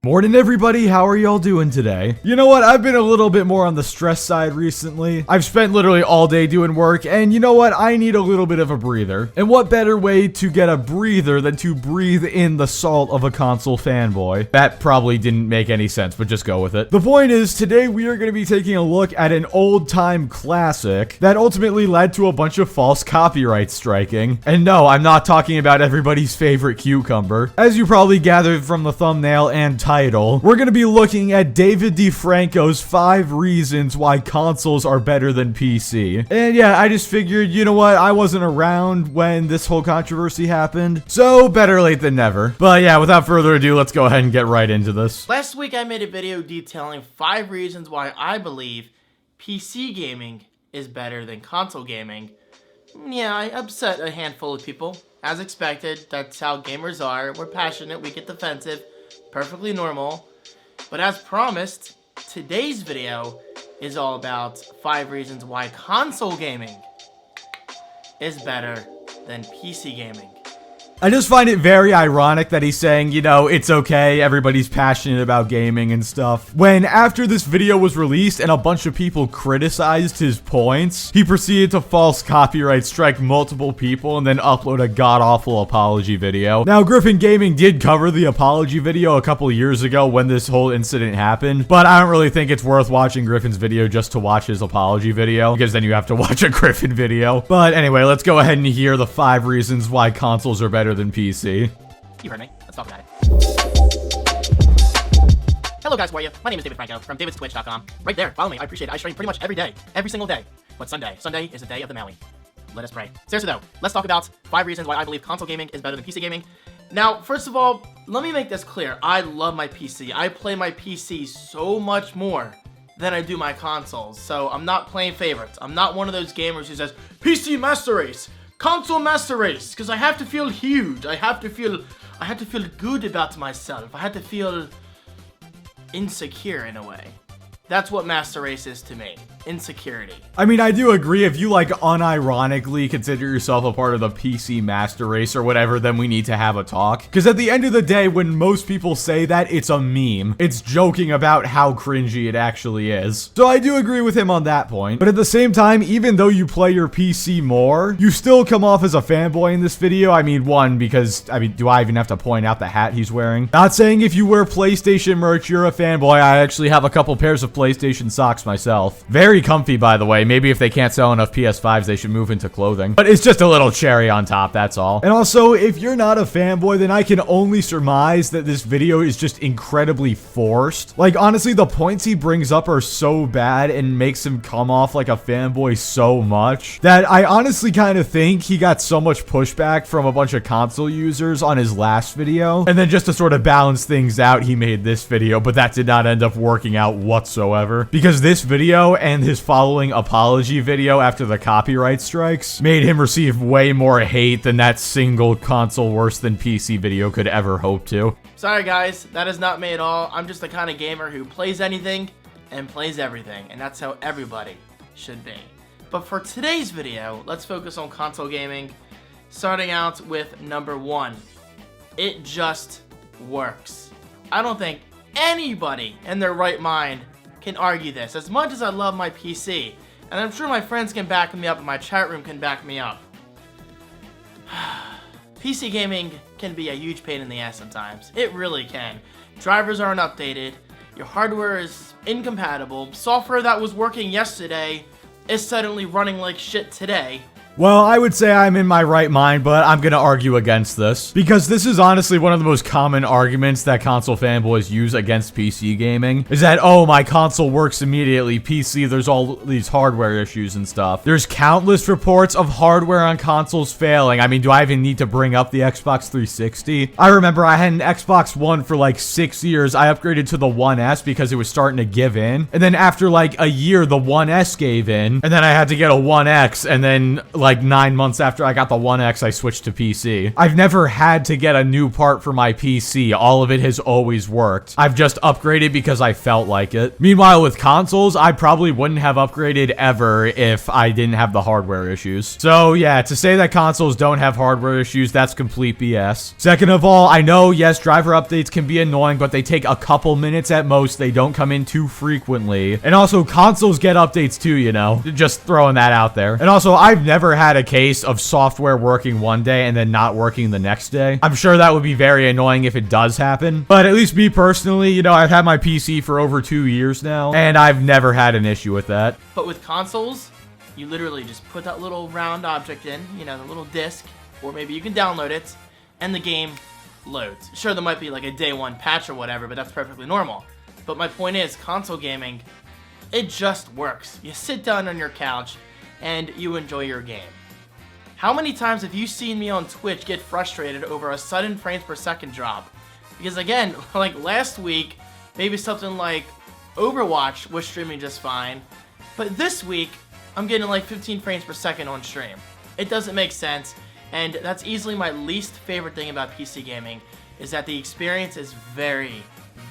Morning everybody, how are y'all doing today? You know what, I've been a little bit more on the stress side recently. I've spent literally all day doing work, and you know what, I need a little bit of a breather. And what better way to get a breather than to breathe in the salt of a console fanboy? That probably didn't make any sense, but just go with it. The point is, today we are going to be taking a look at an old-time classic that ultimately led to a bunch of false copyright striking. And no, I'm not talking about everybody's favorite cucumber. As you probably gathered from the thumbnail and title, we're going to be looking at David DeFranco's 5 reasons why consoles are better than PC. And yeah, I just figured, you know what, I wasn't around when this whole controversy happened, so better late than never. But yeah, without further ado, let's go ahead and get right into this. Last week I made a video detailing 5 reasons why I believe PC gaming is better than console gaming. Yeah, I upset a handful of people. As expected, that's how gamers are. We're passionate, we get defensive. Perfectly normal. But as promised, today's video is all about 5 reasons why console gaming is better than PC gaming. I just find it very ironic that he's saying, you know, it's okay, everybody's passionate about gaming and stuff. When after this video was released and a bunch of people criticized his points, he proceeded to false copyright strike multiple people and then upload a god-awful apology video. Now, Griffin Gaming did cover the apology video a couple years ago when this whole incident happened, but I don't really think it's worth watching Griffin's video just to watch his apology video, because then you have to watch a Griffin video. But anyway, let's go ahead and hear the 5 reasons why consoles are better than PC. You heard me. Let's talk about it. Hello guys, how are you? My name is David Franco from davidstwitch.com. Right there, follow me. I appreciate it. I stream pretty much every day. Every single day. What's Sunday? Sunday is the day of the Maui. Let us pray. Seriously though, let's talk about 5 reasons why I believe console gaming is better than PC gaming. Now, first of all, let me make this clear. I love my PC. I play my PC so much more than I do my consoles. So I'm not playing favorites. I'm not one of those gamers who says, PC Master Race, console Master Race, because I have to feel huge. I have to feel good about myself. I have to feel insecure in a way. That's what Master Race is to me. Insecurity. I mean, I do agree. If you, like, unironically consider yourself a part of the PC Master Race or whatever, then we need to have a talk. Because at the end of the day, when most people say that, it's a meme. It's joking about how cringy it actually is. So I do agree with him on that point. But at the same time, even though you play your PC more, you still come off as a fanboy in this video. I mean, one, because, I mean, do I even have to point out the hat he's wearing? Not saying if you wear PlayStation merch, you're a fanboy. I actually have a couple pairs of PlayStation socks myself. Very comfy, by the way. Maybe if they can't sell enough PS5s, they should move into clothing. But it's just a little cherry on top, that's all. And also, if you're not a fanboy, then I can only surmise that this video is just incredibly forced. Like, honestly, the points he brings up are so bad and makes him come off like a fanboy so much that I honestly kind of think he got so much pushback from a bunch of console users on his last video. And then just to sort of balance things out, he made this video, but that did not end up working out whatsoever. Because this video and his following apology video after the copyright strikes made him receive way more hate than that single console worse than PC video could ever hope to. Sorry guys, that is not me at all. I'm just the kind of gamer who plays anything and plays everything, and that's how everybody should be. But for today's video, let's focus on console gaming, starting out with number 1. It just works. I don't think anybody in their right mind can argue this. As much as I love my PC, and I'm sure my friends can back me up and my chat room can back me up, PC gaming can be a huge pain in the ass sometimes. It really can. Drivers aren't updated, your hardware is incompatible, software that was working yesterday is suddenly running like shit today. Well, I would say I'm in my right mind, but I'm gonna argue against this. Because this is honestly one of the most common arguments that console fanboys use against PC gaming. Is that, oh, my console works immediately, PC, there's all these hardware issues and stuff. There's countless reports of hardware on consoles failing. I mean, do I even need to bring up the Xbox 360? I remember I had an Xbox One for like 6 years. I upgraded to the One S because it was starting to give in. And then after like a year, the One S gave in. And then I had to get a One X, and then like like 9 months after I got the One X, I switched to PC. I've never had to get a new part for my PC. All of it has always worked. I've just upgraded because I felt like it. Meanwhile, with consoles, I probably wouldn't have upgraded ever if I didn't have the hardware issues. So yeah, to say that consoles don't have hardware issues, that's complete BS. Second of all, I know, yes, driver updates can be annoying, but they take a couple minutes at most. They don't come in too frequently. And also, consoles get updates too, you know? Just throwing that out there. And also, I've never had a case of software working one day and then not working the next day. I'm sure that would be very annoying if it does happen. But at least me personally, you know, I've had my PC for over 2 years now, and I've never had an issue with that. But with consoles, you literally just put that little round object in, you know, the little disc, or maybe you can download it, and the game loads. Sure, there might be like a day one patch or whatever, but that's perfectly normal. But my point is, console gaming, it just works. You sit down on your couch, and you enjoy your game. How many times have you seen me on Twitch get frustrated over a sudden frames per second drop? Because again, like last week, maybe something like Overwatch was streaming just fine, but this week, I'm getting like 15 frames per second on stream. It doesn't make sense, and that's easily my least favorite thing about PC gaming, is that the experience is very,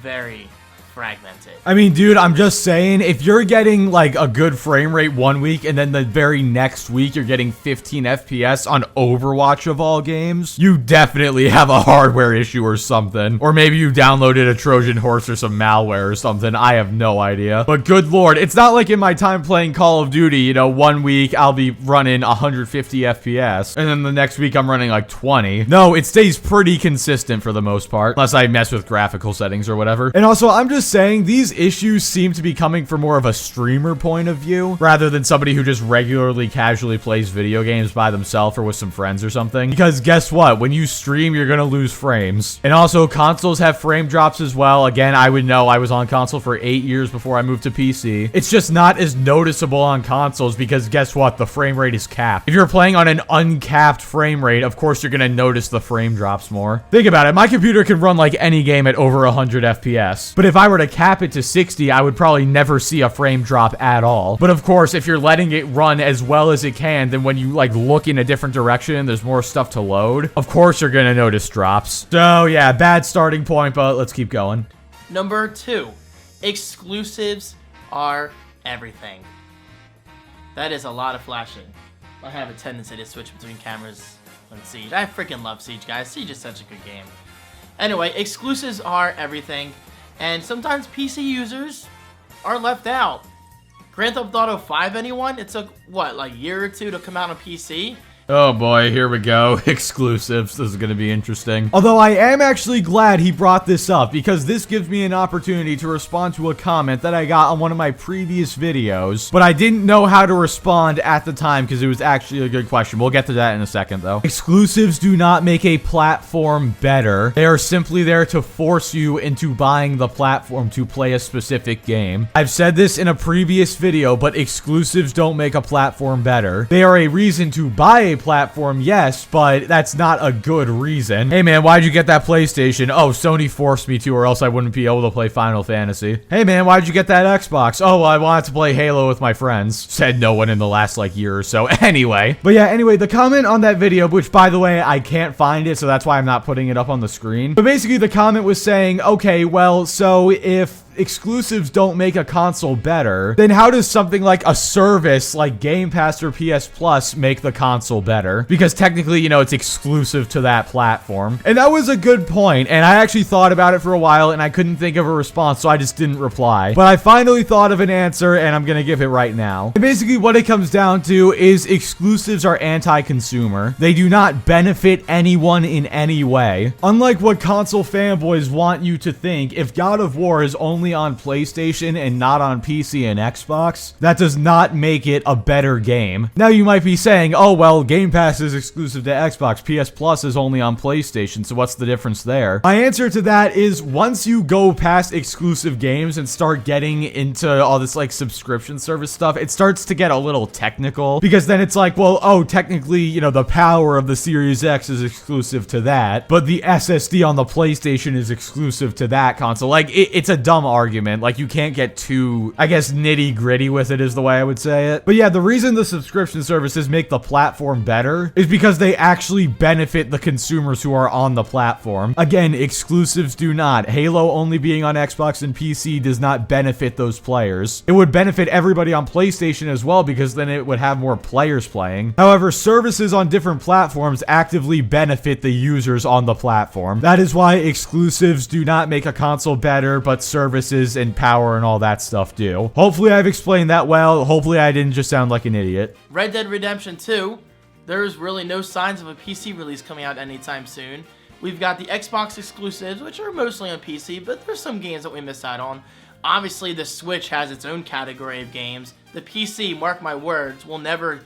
very fragmented. I mean, dude, I'm just saying, if you're getting like a good frame rate one week and then the very next week you're getting 15 FPS on Overwatch of all games, you definitely have a hardware issue or something. Or maybe you downloaded a Trojan horse or some malware or something. I have no idea. But good lord, it's not like in my time playing Call of Duty, you know, one week I'll be running 150 FPS and then the next week I'm running like 20. No, it stays pretty consistent for the most part, unless I mess with graphical settings or whatever. And also, I'm just saying, these issues seem to be coming from more of a streamer point of view rather than somebody who just regularly casually plays video games by themselves or with some friends or something. Because guess what? When you stream, you're gonna lose frames. And also, consoles have frame drops as well. Again, I would know. I was on console for 8 years before I moved to PC. It's just not as noticeable on consoles because guess what? The frame rate is capped. If you're playing on an uncapped frame rate, of course you're gonna notice the frame drops more. Think about it. My computer can run like any game at over 100 FPS. But if I were to cap it to 60, I would probably never see a frame drop at all. But of course, if you're letting it run as well as it can, then when you like look in a different direction, there's more stuff to load. Of course, you're gonna notice drops. So yeah, bad starting point, but let's keep going. Number 2, exclusives are everything. That is a lot of flashing. I have a tendency to switch between cameras on Siege. I freaking love Siege, guys. Siege is such a good game. Anyway, exclusives are everything. And sometimes PC users are left out. Grand Theft Auto 5, anyone? It took, what, like a year or two to come out on PC? Oh boy, here we go. Exclusives. This is going to be interesting. Although I am actually glad he brought this up because this gives me an opportunity to respond to a comment that I got on one of my previous videos, but I didn't know how to respond at the time because it was actually a good question. We'll get to that in a second though. Exclusives do not make a platform better. They are simply there to force you into buying the platform to play a specific game. I've said this in a previous video, but exclusives don't make a platform better. They are a reason to buy a platform, yes, but that's not a good reason. Hey man, why'd you get that PlayStation? Oh, Sony forced me to or else I wouldn't be able to play Final Fantasy. Hey man, why'd you get that Xbox? Oh, well, I wanted to play Halo with my friends. Said no one in the last like year or so. Anyway. But yeah, anyway, the comment on that video, which by the way, I can't find it, so that's why I'm not putting it up on the screen. But basically the comment was saying, okay, well, so if exclusives don't make a console better, then how does something like a service like Game Pass or PS Plus make the console better? Because technically, you know, it's exclusive to that platform. And that was a good point, and I actually thought about it for a while, and I couldn't think of a response, so I just didn't reply. But I finally thought of an answer, and I'm gonna give it right now. And basically, what it comes down to is exclusives are anti-consumer. They do not benefit anyone in any way. Unlike what console fanboys want you to think, if God of War is only on PlayStation and not on PC and Xbox, that does not make it a better game. Now you might be saying, oh well, Game Pass is exclusive to Xbox, PS Plus is only on PlayStation, so what's the difference there? My answer to that is once you go past exclusive games and start getting into all this like subscription service stuff, it starts to get a little technical because then it's like, well, oh, technically, you know, the power of the Series X is exclusive to that, but the SSD on the PlayStation is exclusive to that console. Like, it's a dumb argument. Like, you can't get too, I guess, nitty-gritty with it is the way I would say it. But yeah, the reason the subscription services make the platform better is because they actually benefit the consumers who are on the platform. Again, exclusives do not. Halo only being on Xbox and PC does not benefit those players. It would benefit everybody on PlayStation as well, because then it would have more players playing. However, services on different platforms actively benefit the users on the platform. That is why exclusives do not make a console better, but services and power and all that stuff do. Hopefully I've explained that well. Hopefully I didn't just sound like an idiot. Red Dead Redemption 2, there's really no signs of a PC release coming out anytime soon. We've got the Xbox exclusives, which are mostly on PC, but there's some games that we missed out on. Obviously, the Switch has its own category of games. The PC, mark my words, will never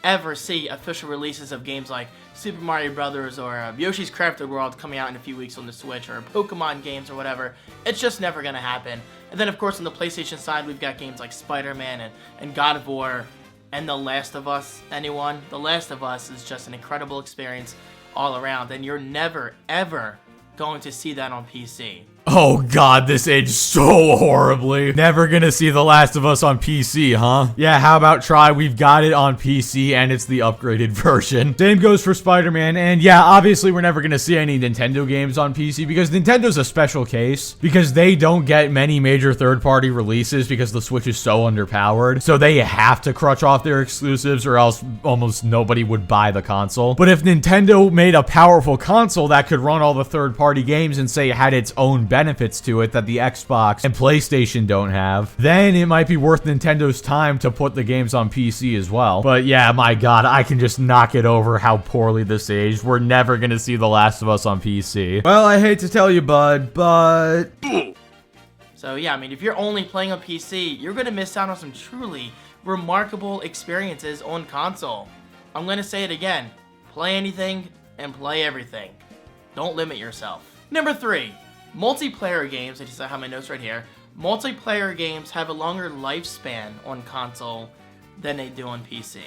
ever see official releases of games like Super Mario Brothers or Yoshi's Crafted World coming out in a few weeks on the Switch, or Pokemon games or whatever. It's just never going to happen. And then, of course, on the PlayStation side, we've got games like Spider-Man and God of War and The Last of Us. Anyone? The Last of Us is just an incredible experience all around, and you're never, ever going to see that on PC. Oh god, this aged so horribly. Never gonna see The Last of Us on PC, huh? Yeah, how about try? We've got it on PC and it's the upgraded version. Same goes for Spider-Man, and yeah, obviously we're never gonna see any Nintendo games on PC because Nintendo's a special case because they don't get many major third-party releases because the Switch is so underpowered. So they have to crutch off their exclusives or else almost nobody would buy the console. But if Nintendo made a powerful console that could run all the third-party games and say it had its own benefits to it that the Xbox and PlayStation don't have, then it might be worth Nintendo's time to put the games on PC as well. But yeah, my god, I can just knock it over how poorly this aged. We're never gonna see The Last of Us on PC. Well, I hate to tell you, bud, but... So yeah, I mean, if you're only playing on PC, you're gonna miss out on some truly remarkable experiences on console. I'm gonna say it again. Play anything and play everything. Don't limit yourself. Number 3. Multiplayer games. I just have my notes right here. Multiplayer games have a longer lifespan on console than they do on PC.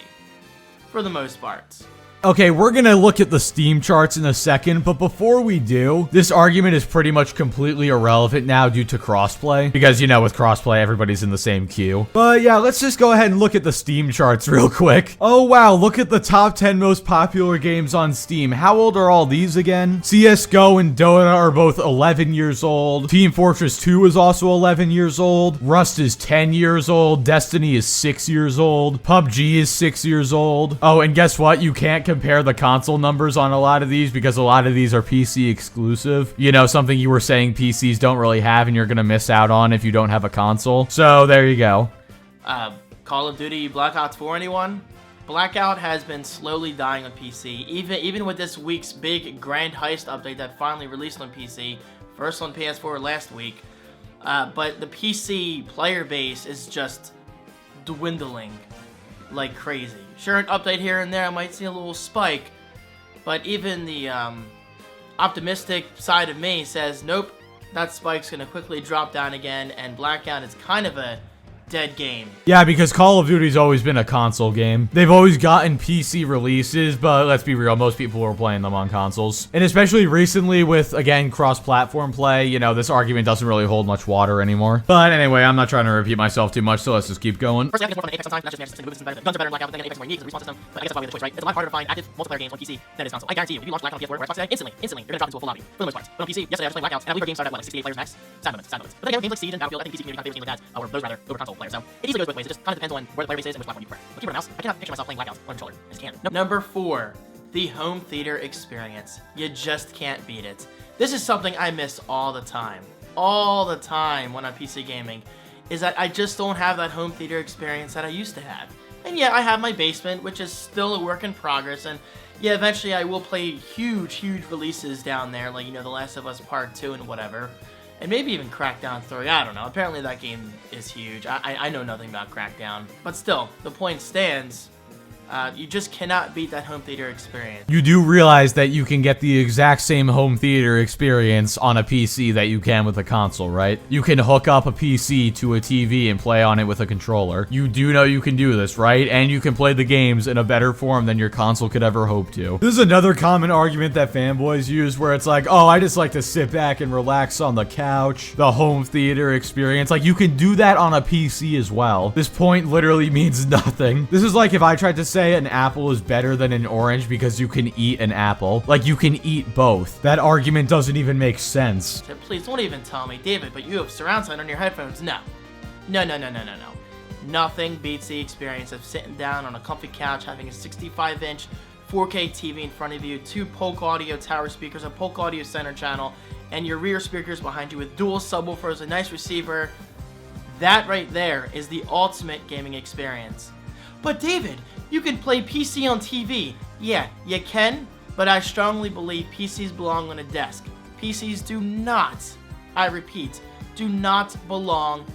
For the most part. Okay, we're gonna look at the Steam charts in a second, but before we do, this argument is pretty much completely irrelevant now due to crossplay. Because, you know, with crossplay, everybody's in the same queue. But yeah, let's just go ahead and look at the Steam charts real quick. Oh wow, look at the top 10 most popular games on Steam. How old are all these again? CSGO and Dota are both 11 years old. Team Fortress 2 is also 11 years old. Rust is 10 years old. Destiny is 6 years old. PUBG is 6 years old. Oh, and guess what? You can't compare the console numbers on a lot of these because a lot of these are PC exclusive. You know, something you were saying PCs don't really have and you're gonna miss out on if you don't have a console. So there you go. Call of Duty Black Ops 4, anyone? Blackout has been slowly dying on PC, even with this week's big Grand Heist update that finally released on PC, first on PS4 last week. But the PC player base is just dwindling like crazy. Sure, an update here and there, I might see a little spike, but even the optimistic side of me says, nope, that spike's gonna quickly drop down again, and Blackout is kind of a dead game. Yeah, because Call of Duty's always been a console game. They've always gotten PC releases, but let's be real, most people are playing them on consoles. And especially recently with, again, cross-platform play, you know, this argument doesn't really hold much water anymore. But anyway, I'm not trying to repeat myself too much, so let's just keep going. Personally, I think it's more fun than Apex sometimes. Not just the system, better. Guns are better in Blackout, but then Apex is more unique because the respawn system. But I guess that's why we have the choice, right? It's a lot harder to find active multiplayer games on PC than it is console. I guarantee you, if you launch Blackout on PS4 or Xbox today, instantly, you're gonna drop into a full lobby, for the most part. But on PC, yesterday I was playing Blackouts, and I believe our game started at, what, like 68 players max? Sad moments. But then games like Siege and Battlefield, I think PC community kind of favors games like that, or those rather, over console players. So it easily goes both ways. It just kind of depends on where the player base is and which platform you prefer. But keyboard and mouse, I cannot picture myself playing Blackouts on a controller. I just can't. Number 4, the home theater experience. You just can't beat it. This is something I miss all the time when I'm PC gaming, is that I just don't have that home theater experience that I used to have. And yeah, I have my basement, which is still a work in progress, and yeah, eventually I will play huge releases down there, like, you know, The Last of Us Part 2 and whatever. And maybe even Crackdown 3, I don't know. Apparently that game is huge. I know nothing about Crackdown. But still, the point stands, You just cannot beat that home theater experience. You do realize that you can get the exact same home theater experience on a PC that you can with a console, right? You can hook up a PC to a TV and play on it with a controller. You do know you can do this, right? And you can play the games in a better form than your console could ever hope to. This is another common argument that fanboys use where it's like, oh, I just like to sit back and relax on the couch. The home theater experience. Like, you can do that on a PC as well. This point literally means nothing. This is like if I tried to say an apple is better than an orange because you can eat an apple. Like, you can eat both. That argument doesn't even make sense. Please don't even tell me, David, but you have surround sound on your headphones. No. No. Nothing beats the experience of sitting down on a comfy couch, having a 65-inch 4K TV in front of you, 2 Polk Audio tower speakers, a Polk Audio center channel, and your rear speakers behind you with dual subwoofers, a nice receiver. That right there is the ultimate gaming experience. But David, you can play PC on TV. Yeah, you can, but I strongly believe PCs belong on a desk. PCs do not, I repeat, do not belong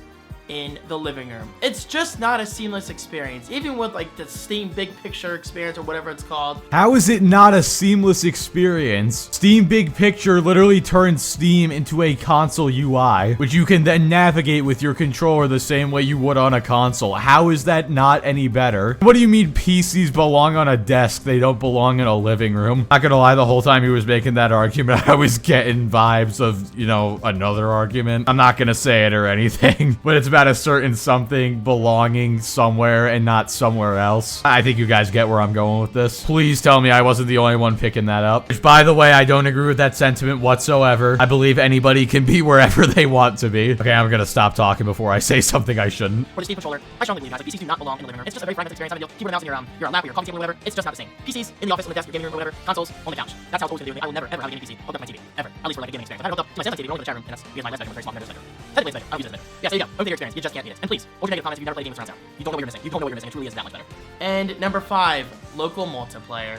in the living room. It's just not a seamless experience, even with like the Steam Big Picture experience or whatever it's called. How is it not a seamless experience? Steam Big Picture literally turns Steam into a console UI, which you can then navigate with your controller the same way you would on a console. How is that not any better? What do you mean PCs belong on a desk? They don't belong in a living room. Not gonna lie, the whole time he was making that argument, I was getting vibes of, you know, another argument. I'm not gonna say it or anything, but it's about a certain something belonging somewhere and not somewhere else. I think you guys get where I'm going with this. Please tell me I wasn't the only one picking that up. Which, by the way, I don't agree with that sentiment whatsoever. I believe anybody can be wherever they want to be. Okay, I'm gonna stop talking before I say something I shouldn't. For the Steam controller, I strongly believe, guys, like PCs do not belong in the living room. It's just a very fragmented experience. Having your keyboard and mouse in your lap or your coffee table or whatever. It's just not the same. PCs in the office, on the desk, your gaming room or whatever. Consoles on the couch. That's how it's always gonna be with me. I will never ever have a gaming PC hooked up to my TV ever. At least for like a gaming experience. If I hooked up to my Samsung TV, only to the chat room, and that's because my last bedroom is very small compared to this bedroom. Technically, it's better. I'll use it as better. Yeah, so there you go. Home theater experience. You just can't beat it. And please, hold your negative comments if you've never played a game with surround sound. You don't know what you're missing. You don't know what you're missing. It truly is that much better. And number 5, local multiplayer.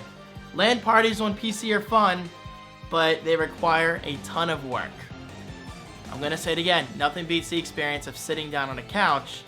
LAN parties on PC are fun, but they require a ton of work. I'm gonna say it again. Nothing beats the experience of sitting down on a couch,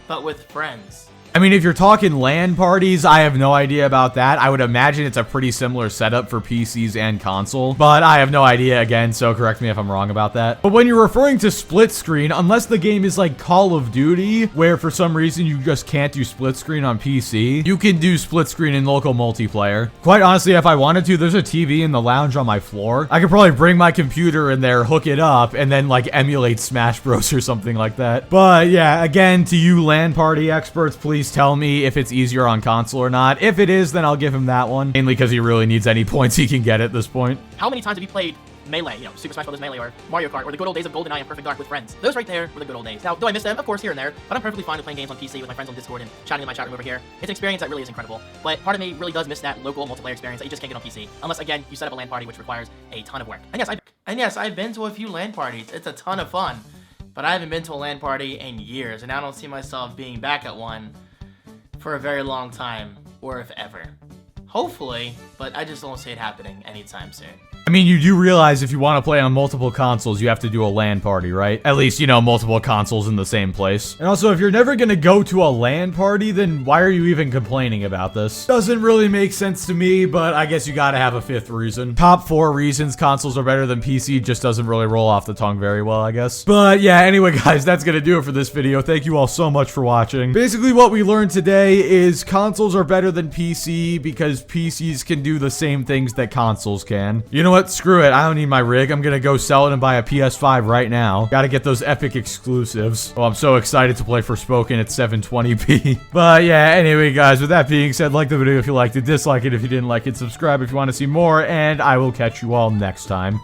but with friends. I mean, if you're talking LAN parties, I have no idea about that. I would imagine it's a pretty similar setup for PCs and console, but I have no idea again, so correct me if I'm wrong about that. But when you're referring to split screen, unless the game is like Call of Duty, where for some reason you just can't do split screen on PC, you can do split screen in local multiplayer. Quite honestly, if I wanted to, there's a TV in the lounge on my floor. I could probably bring my computer in there, hook it up, and then like emulate Smash Bros or something like that. But yeah, again, to you LAN party experts, please tell me if it's easier on console or not. If it is, then I'll give him that one. Mainly because he really needs any points he can get at this point. How many times have you played Melee, you know, Super Smash Bros. Melee or Mario Kart, or the good old days of GoldenEye and Perfect Dark with friends? Those right there were the good old days. Now, do I miss them? Of course, here and there, but I'm perfectly fine with playing games on PC with my friends on Discord and chatting in my chat room over here. It's an experience that really is incredible, but part of me really does miss that local multiplayer experience that you just can't get on PC. Unless, again, you set up a LAN party, which requires a ton of work. And yes, I've been to a few LAN parties. It's a ton of fun, but I haven't been to a LAN party in years, and I don't see myself being back at one for a very long time, or if ever. Hopefully, but I just don't see it happening anytime soon. I mean, you do realize if you want to play on multiple consoles, you have to do a LAN party, right? At least, you know, multiple consoles in the same place. And also, if you're never gonna go to a LAN party, then why are you even complaining about this? Doesn't really make sense to me, but I guess you gotta have a 5th reason. Top 4 reasons consoles are better than PC just doesn't really roll off the tongue very well, I guess. But yeah, anyway, guys, that's gonna do it for this video. Thank you all so much for watching. Basically, what we learned today is consoles are better than PC because PCs can do the same things that consoles can. You know what? Screw it. I don't need my rig. I'm gonna go sell it and buy a PS5 right now. Gotta get those epic exclusives. Oh, I'm so excited to play Forspoken at 720p. But yeah, anyway, guys, with that being said, like the video if you liked it, dislike it if you didn't like it, subscribe if you want to see more, and I will catch you all next time.